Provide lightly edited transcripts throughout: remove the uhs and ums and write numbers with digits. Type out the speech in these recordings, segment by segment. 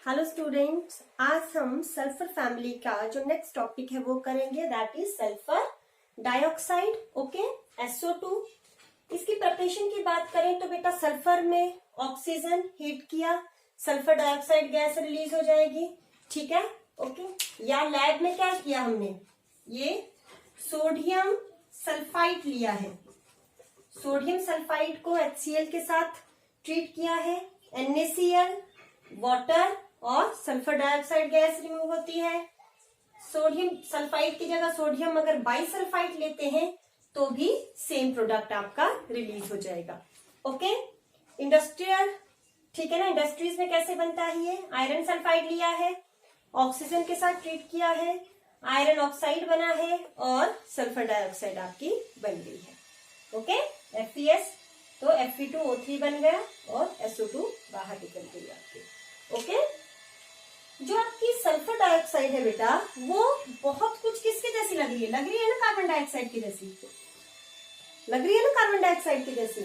Hello students, आज हम sulphur family का जो नेक्स्ट टॉपिक है वो करेंगे, that is sulphur dioxide. Okay, SO2। इसकी प्रिपरेशन की बात करें तो बेटा सल्फर में ऑक्सीजन हीट किया, सल्फर डाइऑक्साइड गैस रिलीज हो जाएगी। ठीक है, ओके। या लैब में क्या किया हमने, ये सोडियम सल्फाइड लिया है, सोडियम सल्फाइड को HCl के साथ ट्रीट किया है, NaCl, वाटर और सल्फर डाइऑक्साइड गैस रिमूव होती है। सोडियम सल्फाइड की जगह सोडियम अगर बाइसल्फाइड लेते हैं तो भी सेम प्रोडक्ट आपका रिलीज हो जाएगा। ओके, इंडस्ट्रियल, ठीक है ना, इंडस्ट्रीज में कैसे बनता है ये, आयरन सल्फाइड लिया है, ऑक्सीजन के साथ ट्रीट किया है, आयरन ऑक्साइड बना है और सल्फर डाइऑक्साइड आपकी बन गई है। ओके, FeS तो Fe2O3 बन गया और SO2 बाहर निकल गई आपकी। ओके, जो आपकी सल्फर डाइऑक्साइड है बेटा वो बहुत कुछ किसके जैसी लग रही है ना, कार्बन डाइऑक्साइड की जैसी लग रही है ना, कार्बन डाइऑक्साइड की जैसी।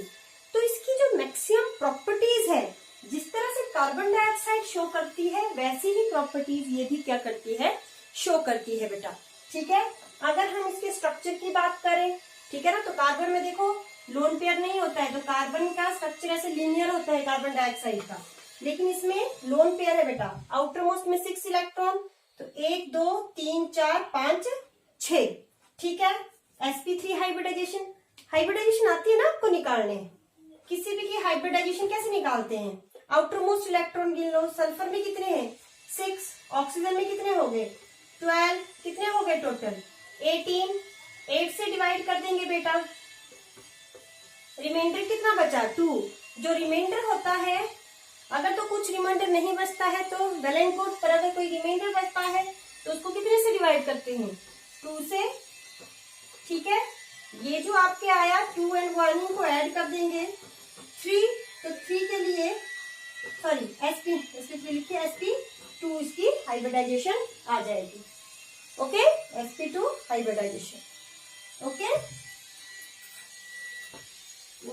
तो इसकी जो मैक्सिमम प्रॉपर्टीज है, जिस तरह से कार्बन डाइऑक्साइड शो करती है वैसी ही प्रॉपर्टीज ये भी क्या करती है, शो करती है बेटा। ठीक है, अगर हम इसके स्ट्रक्चर की बात करें, ठीक है ना, तो कार्बन में देखो लोन पेयर नहीं होता है, तो कार्बन का स्ट्रक्चर ऐसे लीनियर होता है कार्बन डाइऑक्साइड का, लेकिन इसमें लोन पेयर है बेटा, आउटर मोस्ट में 6 इलेक्ट्रॉन, तो 1 2 3 4 5 6। ठीक है, sp3 हाइब्रिडाइजेशन आती है ना आपको निकालने, किसी भी की हाइब्रिडाइजेशन कैसे निकालते हैं, आउटर मोस्ट इलेक्ट्रॉन गिन लो, सल्फर में कितने हैं 6, ऑक्सीजन में कितने हो गए 12, कितने हो गए टोटल 18, 8 से डिवाइड कर देंगे बेटा, रिमाइंडर कितना बचा 2। जो रिमाइंडर होता है, अगर तो कुछ रिमाइंडर नहीं बचता है तो वेलेंट बोर्ड पर अगर कोई रिमाइंडर बचता है तो उसको कितने से डिवाइड करते हैं 2 से। ठीक है, ये जो आपके आया 2 और 1 को ऐड कर देंगे 3, तो 3 के लिए सॉरी sp3 लिखिए, sp2 इसकी हाइब्रिडाइजेशन आ जाएगी। Okay, sp2 hybridisation. Okay,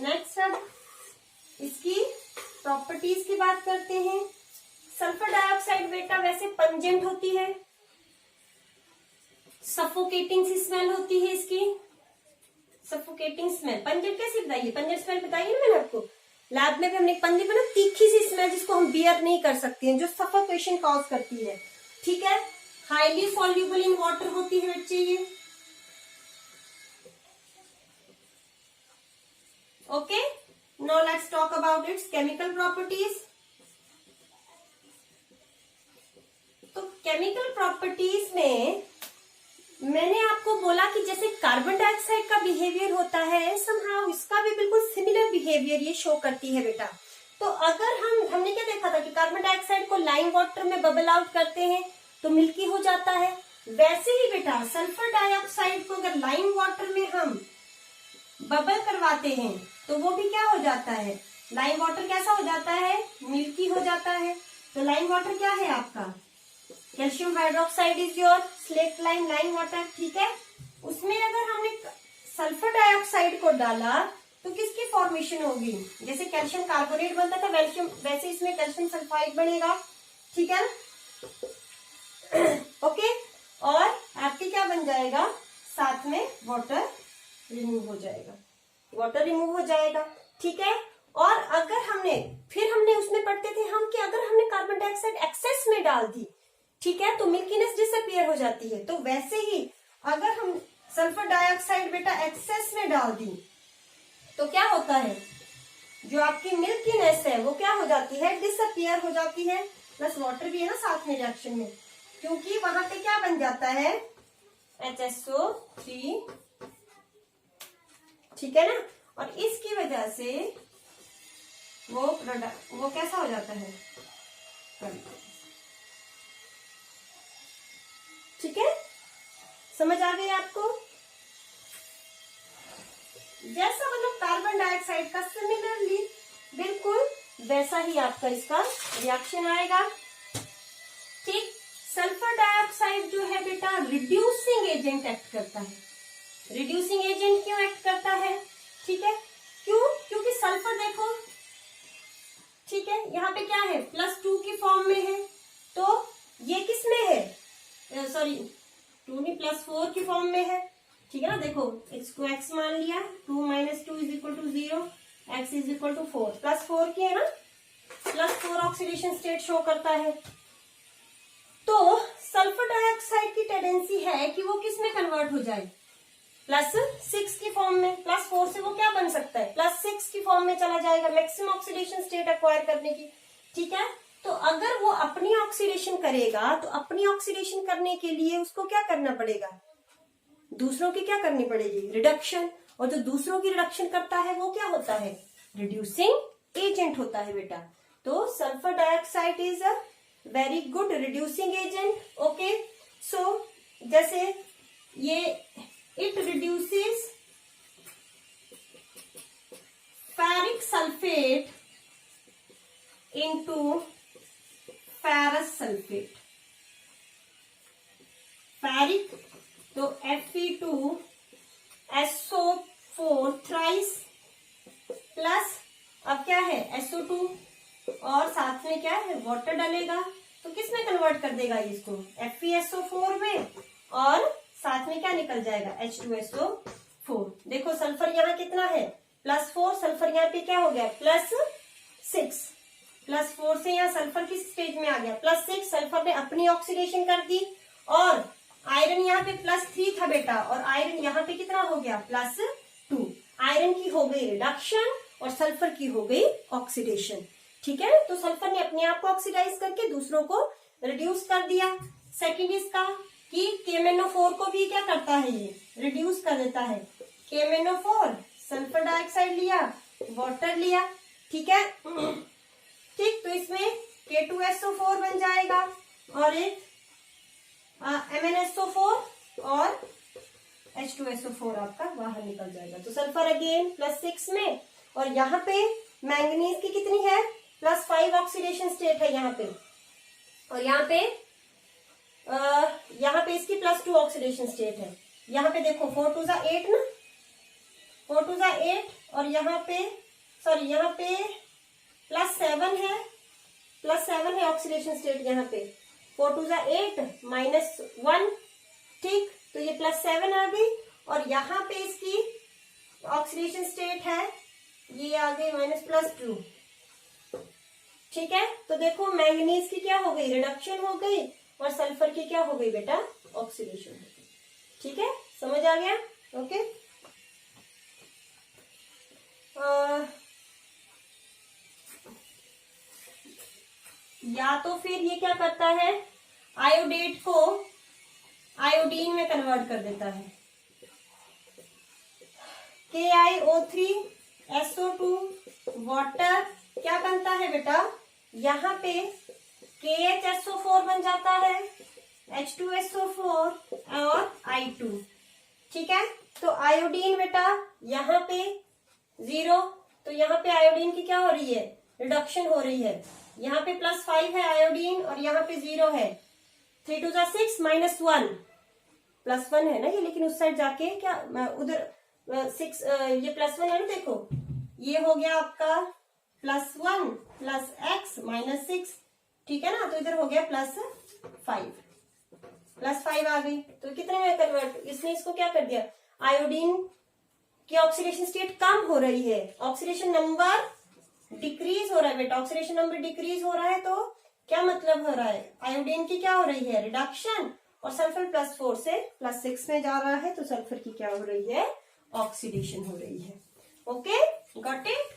next अब इसकी प्रॉपर्टीज की बात करते हैं। सल्फर डाइऑक्साइड बेटा वैसे पंजेंट होती है, सफोकेटिंग सी स्मेल होती है इसकी, सफोकेटिंग स्मेल। पंजेंट कैसी बताइए, पंजेंट स्मेल बताइए ना मैंने आपको, लैब में भी हमने पंजेंट में ना तीखी सी स्मेल जिसको हम बियर नहीं कर सकते हैं, जो सफोकेशन कॉज करती है। ठीक है, हाईली सॉल्युबल इन वाटर होती है बच्चे ये। Okay, now let's talk about its chemical properties. तो केमिकल प्रॉपर्टीज में मैंने आपको बोला कि जैसे कार्बन डाइऑक्साइड का बिहेवियर होता है, समहाउ इसका भी बिल्कुल सिमिलर बिहेवियर ये शो करती है बेटा। तो अगर हमने क्या देखा था कि कार्बन डाइऑक्साइड को लाइम वाटर में बबल आउट करते हैं तो मिल्की हो जाता है, वैसे ही बेटा सल्फर डाइऑक्साइड को अगर लाइम वाटर में हम बबल करवाते हैं तो वो भी क्या हो जाता है, लाइम वाटर कैसा हो जाता है, मिल्की हो जाता है। तो लाइम वाटर क्या है आपका, calcium hydroxide is your slate lime water. ठीक है, उसमें अगर हमने सल्फर डाइऑक्साइड को डाला तो किसकी फॉर्मेशन होगी, जैसे कैल्शियम कार्बोनेट बनता था वैसे इसमें कैल्शियम सल्फाइड बनेगा। ठीक है, ओके, और आपके क्या बन जाएगा, साथ में वाटर रिमूव हो जाएगा, वाटर रिमूव हो जाएगा। ठीक है, और अगर हमने उसमें पढ़ते थे हम कि अगर हमने कार्बन डाइऑक्साइड एक्सेस में डाल दी, ठीक है, तो मिल्कीनेस डिसअपीयर हो जाती है। तो वैसे ही अगर हम सल्फर डाइऑक्साइड बेटा एक्सेस में डाल दी तो क्या होता है, जो आपकी मिल्कीनेस है वो क्या हो जाती है, डिसअपीयर हो जाती है। प्लस वाटर भी है ना साथ में रिएक्शन में, क्योंकि वहां पे क्या बन जाता है HSO3। ठीक है ना, और इसकी वजह से वो कैसा हो जाता है, ठीक है, समझ आ गई आपको। जैसा मतलब कार्बन डाइऑक्साइड का सिमिलरली बिल्कुल वैसा ही आपका इसका रिएक्शन आएगा। ठीक, सल्फर डाइऑक्साइड जो है बेटा रिड्यूसिंग एजेंट एक्ट करता है। रिड्यूसिंग एजेंट क्यों एक्ट करता है, ठीक है, क्योंकि सल्फर देखो, ठीक है, यहाँ पे क्या है +2 की फॉर्म में है, तो ये किस में है, सॉरी 2 नहीं +4 की फॉर्म में है, ठीक है ना। देखो इसको x मान लिया, 2 - 2 = 0, x = 4, +4 की है ना, +4 ऑक्सीडेशन स्टेट शो करता है। तो सल्फर डाइऑक्साइड की टेंडेंसी है कि वो किस में कन्वर्ट हो जाए, +6 की फॉर्म में। +4 से वो क्या बन सकता है, +6 की फॉर्म में चला जाएगा, मैक्सिमम ऑक्सीडेशन स्टेट एक्वायर करने की, ठीक है। तो अगर वो अपनी ऑक्सीडेशन करेगा तो अपनी ऑक्सीडेशन करने के लिए उसको क्या करना पड़ेगा, दूसरों की क्या करनी पड़ेगी, रिडक्शन। और जो दूसरों की रिडक्शन करता है वो क्या होता है, रिड्यूसिंग एजेंट होता है बेटा। तो sulphur dioxide is a very good reducing agent. Okay, so जैसे ये it reduces ferric sulphate into ferrous sulphate. Ferric तो Fe2SO4 थ्राइस प्लस अब क्या है SO2 और साथ में क्या है वाटर डालेगा, तो किस में कन्वर्ट कर देगा इसको, FeSO4 में, और साथ में क्या निकल जाएगा H2SO4। देखो सल्फर यहाँ कितना है +4, सल्फर यहाँ पे क्या हो गया +6, +4 से यहाँ सल्फर किस स्टेज में आ गया +6, सल्फर ने अपनी ऑक्सीडेशन कर दी, और आयरन यहाँ पे +3 था बेटा, और आयरन यहाँ पे कितना हो गया +2। आयरन की हो गई रिडक्शन और सल्फर की हो गई ऑक्सीडेशन, ठीक है। तो सल्फर ने अपने आप को ऑक्सीडाइज करके दूसरों को रिड्यूस कर दिया। सेकंड इसका कि KMnO4 को भी क्या करता है, ये रिड्यूस कर देता है। KMnO4 सल्फर डाइऑक्साइड लिया, वाटर लिया, ठीक है, ठीक। तो इसमें K2SO4 बन जाएगा और एक MnSO4 और H2SO4 आपका बाहर निकल जाएगा। तो सल्फर अगेन +6 में, और यहाँ पे मैंगनीज की कितनी है +5 ऑक्सीडेशन स्टेट है यहाँ पे, और यहाँ पे इसकी +2 ऑक्सीडेशन स्टेट है। यहाँ पे देखो 4 2 8 ना, 4 2 8, और यहाँ पे सॉरी यहाँ पे +7 है ऑक्सीडेशन स्टेट यहाँ पे, 4 2 8 -1, ठीक। तो ये +7 आ गई, और यहाँ पे इसकी ऑक्सीडेशन स्टेट है ये आ गई -+2, ठीक है। तो देखो मैंगनीज की क्या हो गई रिडक्शन हो गई, और सल्फर की क्या हो गई बेटा ऑक्सीडेशन हो गई, ठीक है, समझ आ गया। ओके, या तो फिर ये क्या करता है आयोडेट को आयोडीन में कन्वर्ट कर देता है, KiO3SO2 वाटर क्या बनता है बेटा, यहाँ पे KHSO4 बन जाता है, H2SO4 और I2, ठीक है। तो आयोडीन बेटा यहाँ पे 0, तो यहाँ पे आयोडीन की क्या हो रही है रिडक्शन हो रही है, यहाँ पे +5 है आयोडीन और यहाँ पे 0 है, 3 2 6 -1 +1 है ना ये, लेकिन उस साइड जाके क्या उधर 6 ये +1 है ना, देखो ये हो गया आपका +1 +x -6, ठीक है ना। तो इधर हो गया +5 आ गई, तो कितने में कन्वर्ट, इसने इसको क्या कर दिया, आयोडीन की ऑक्सीडेशन स्टेट कम हो रही है, ऑक्सीडेशन नंबर डिक्रीज हो रहा है बेटा, ऑक्सीडेशन नंबर डिक्रीज हो रहा है, तो क्या मतलब हो रहा है आयोडीन की क्या हो रही है रिडक्शन, और सल्फर +4 से +6 में जा रहा है, तो सल्फर की क्या हो रही है ऑक्सीडेशन हो रही है। Okay, got it.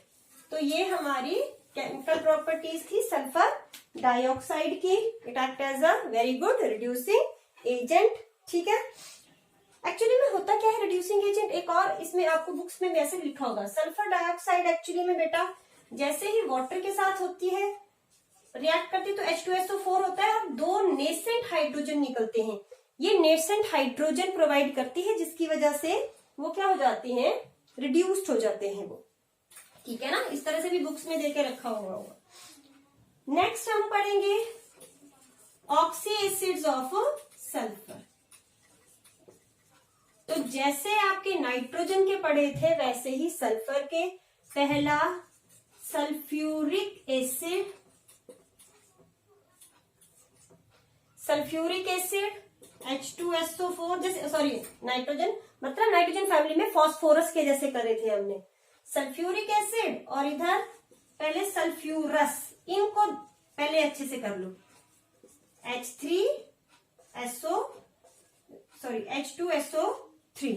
तो ये हमारी केमिकल प्रॉपर्टीज थी सल्फर डाइऑक्साइड की, it act as a very good reducing agent, ठीक है। एक्चुअली में होता क्या है रिड्यूसिंग एजेंट, एक और इसमें आपको बुक्स में वैसे लिखा होगा, सल्फर डाइऑक्साइड एक्चुअली में बेटा जैसे ही वाटर के साथ होती है रिएक्ट करती तो H2SO4 होता है और 2 नेसेंट हाइड्रोजन निकलते हैं, ये नेसेंट हाइड्रोजन प्रोवाइड करती है, जिसकी वजह से वो क्या हो जाती हैं रिड्यूस्ड हो जाते हैं वो, ठीक है ना। इस तरह से भी बुक्स में देके रखा हुआ होगा। नेक्स्ट हम पढ़ेंगे ऑक्सी एसिड्स ऑफ सल्फर। तो जैसे आपके नाइट्रोजन के पढ़े थे वैसे ही सल्फर के, पहला sulphuric acid, sulphuric acid H2SO4 जैसे, सॉरी नाइट्रोजन, मतलब नाइट्रोजन फैमिली में फॉस्फोरस के जैसे करे थे हमने, सल्फ्यूरिक एसिड और इधर पहले सल्फ्यूरस, इनको पहले अच्छे से कर लो, H2SO3,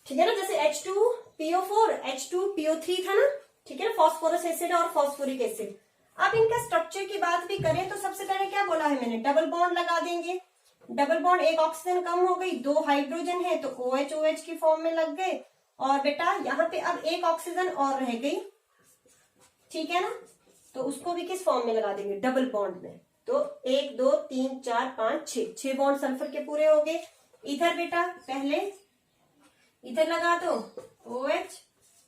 ठीक है ना, जैसे H2PO4 H2PO3 था ना, ठीक है ना, फॉस्फोरस एसिड और फॉस्फोरिक एसिड। अब इनका स्ट्रक्चर की बात भी करें तो सबसे पहले क्या बोला है मैंने, डबल बॉन्ड लगा देंगे, डबल बॉन्ड, एक ऑक्सीजन कम हो गई, 2 हाइड्रोजन है तो OH की फॉर्म में लग गए, और बेटा यहाँ पे अब एक ऑक्सीजन और रह गई, ठीक है ना, तो उसको भी किस फॉर्म में लगा देंगे, डबल बॉन्ड में। तो 1 2 3 4 5 6 बॉन्ड सल्फर के पूरे हो गए। इधर बेटा पहले इधर लगा दो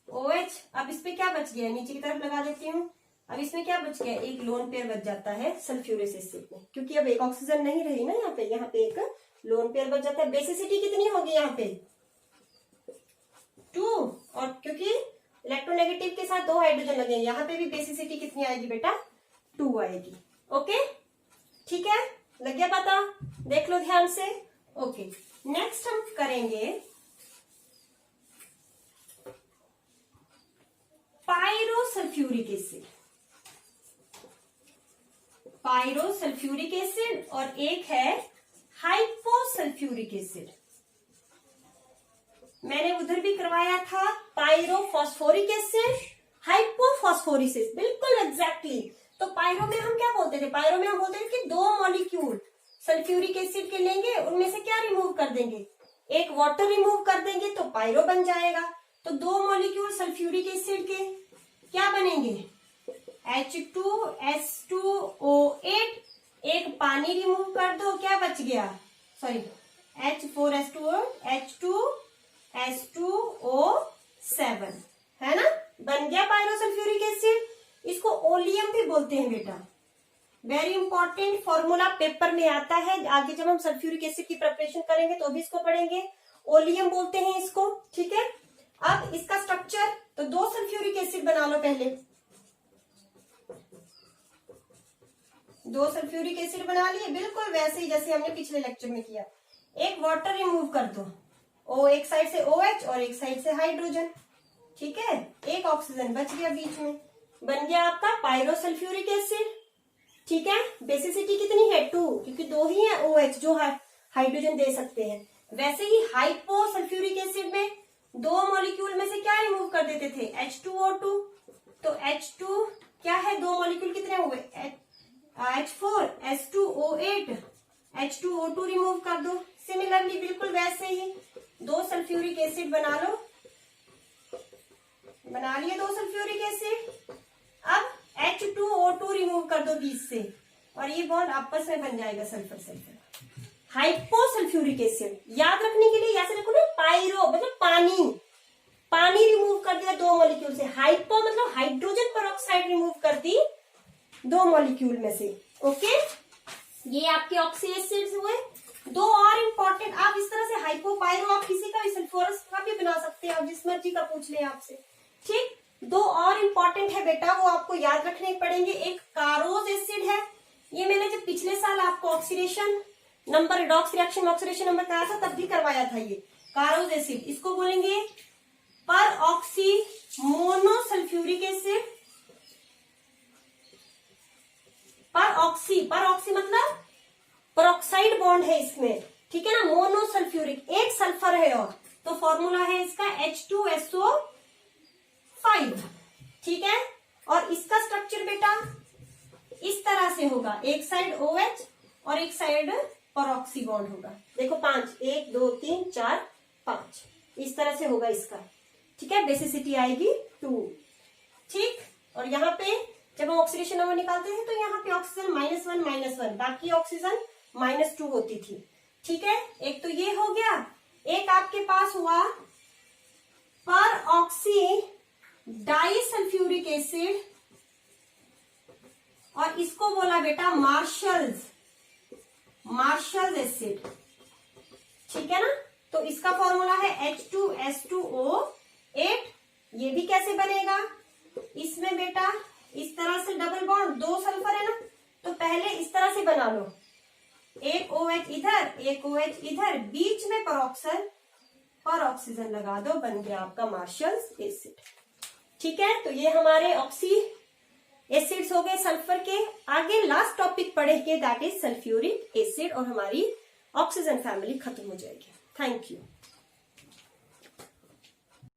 OH, अब इस पे क्या बच गया, नीचे की तरफ लगा देती हूँ, अब इसमें क्या बच गया, एक लोन पेयर बच जाता है सल्फ्यूरिक एसिड में, क्योंकि अब एक ऑक्सीजन नहीं रही ना यहाँ पे एक लोन पेयर बच जाता है। बेसिसिटी कितनी होगी यहाँ पे 2, और क्योंकि इलेक्ट्रोनेगेटिव के साथ 2 हाइड्रोजन लगे, यहाँ पे भी बेसिसिटी कितनी आएगी बेटा 2 आएगी। ओके, ठीक है, लग गया पता, देख लो ध्यान से। ओके, नेक्स्ट हम करेंगे पायरोसल्फ्यूरिक एसिड, पायरोसल्फ्यूरिक एसिड, और एक है हाइपोसल्फ्यूरिक एसिड। मैंने उधर भी करवाया था पायरोफॉस्फोरिक एसिड, हाइपोफॉस्फोरिक एसिड, बिल्कुल एग्जैक्टली। तो पायरो में हम क्या बोलते थे, पायरो में हम बोलते थे कि 2 मॉलिक्यूल सल्फ्यूरिक एसिड के लेंगे, उनमें से क्या रिमूव कर देंगे, एक वाटर रिमूव कर देंगे तो पायरो बन जाएगा। तो 2 मॉलिक्यूल सल्फ्यूरिक एसिड के क्या बनेंगे, H2S2O8, एक पानी रिमूव कर दो, क्या बच गया, सॉरी H4S2O7, है ना, बन गया पायरोसल्फ्यूरिक एसिड। इसको ओलियम भी बोलते हैं बेटा, वेरी इंपॉर्टेंट फॉर्मूला पेपर में आता है, आगे जब हम सल्फ्यूरिक एसिड की प्रिपरेशन करेंगे तो भी इसको पढ़ेंगे, ओलियम बोलते हैं इसको, ठीक है। अब इसका स्ट्रक्चर, तो 2 सल्फ्यूरिक एसिड बना लो पहले, 2 सल्फ्यूरिक एसिड बना लिए, बिल्कुल वैसे ही जैसे हमने पिछले लेक्चर में किया। एक वाटर रिमूव कर दो, एक साइड से OH और एक साइड से हाइड्रोजन, ठीक है, एक ऑक्सीजन बच गया बीच में, बन गया आपका पायरोसल्फ्यूरिक एसिड, ठीक है। बेसिसिटी कितनी है 2, क्योंकि 2 ही है OH जो हाइड्रोजन दे सकते हैं। वैसे ही हाइपोसल्फ्यूरिक एसिड में 2 मॉलिक्यूल में से क्या रिमूव कर देते थे, H2O2, तो H2 क्या है, 2 मॉलिक्यूल कितने हुए, H4S2O8, H2O2 रिमूव कर दो। सिमिलरली बिल्कुल वैसे ही 2 सल्फ्यूरिक एसिड बना लो, बना लिए 2 सल्फ्यूरिक एसिड। अब H2O2 रिमूव कर दो बीच से, और ये बॉन्ड आपस में बन जाएगा सल्फर सल्फर। हाइपोसल्फ्यूरिक एसिड याद रखने के लिए ऐसे रखो ना, पायरो मतलब पानी रिमूव कर दिया 2 मॉलिक्यूल से, हाइपो मतलब हाइड्रोजन पेरोक्साइड रिमूव कर दी 2 मॉलिक्यूल में से। ओके, ये आपके ऑक्सी एसिड्स हुए। 2 और इंपॉर्टेंट, आप इस तरह से हाइपो पायरो आप किसी का भी सल्फ्यूरस का भी बना सकते हैं, आप जिस मर्जी का पूछ ले आपसे, ठीक। 2 और इंपॉर्टेंट है बेटा, वो आपको याद रखने पड़ेंगे। एक कारोज एसिड है, ये मैंने जब पिछले साल आपको oxidation number, redox reaction oxidation number कराया था तब भी करवाया था ये कारोज एसिड। इसको बोलेंगे पर ऑक्सी मोनोसल्फ्यूरिक एसिड, पर ऑक्सी मतलब पेरोक्साइड बॉन्ड है इसमें, ठीक है ना, मोनोसल्फ्यूरिक, एक सल्फर है, और तो फॉर्मूला है इसका H2SO5, ठीक है। और इसका स्ट्रक्चर बेटा इस तरह से होगा, एक साइड OH और एक साइड पेरोक्सी बॉन्ड होगा। देखो 5, 1 2 3 4 5, इस तरह से होगा इसका, ठीक है। बेसिसिटी आएगी 2, ठीक। और यहाँ पे जब हम ऑक्सीडेशन नंबर निकालते थे तो यहाँ पे ऑक्सीजन -1, बाकी ऑक्सीजन -2 होती थी, ठीक है। एक तो ये हो गया, एक आपके पास हुआ पर ऑक्सी डाइसल्फ्यूरिक एसिड, और इसको बोला बेटा मार्शल्स एसिड, ठीक है ना। तो इसका फॉर्मूला है H2S2O8। ये भी कैसे बनेगा, इसमें बेटा इस तरह से डबल बॉन्ड, 2 सल्फर है ना, तो पहले इस तरह से बना लो, एक OH इधर, एक OH इधर, बीच में पर ऑक्सीजन लगा दो, बन गया आपका मार्शल्स एसिड। ठीक है, तो ये हमारे ऑक्सी एसिड्स हो गए सल्फर के। आगे लास्ट टॉपिक पढ़ेंगे, दैट इज सल्फ्यूरिक एसिड, और हमारी ऑक्सीजन फैमिली खत्म हो जाएगी। Thank you.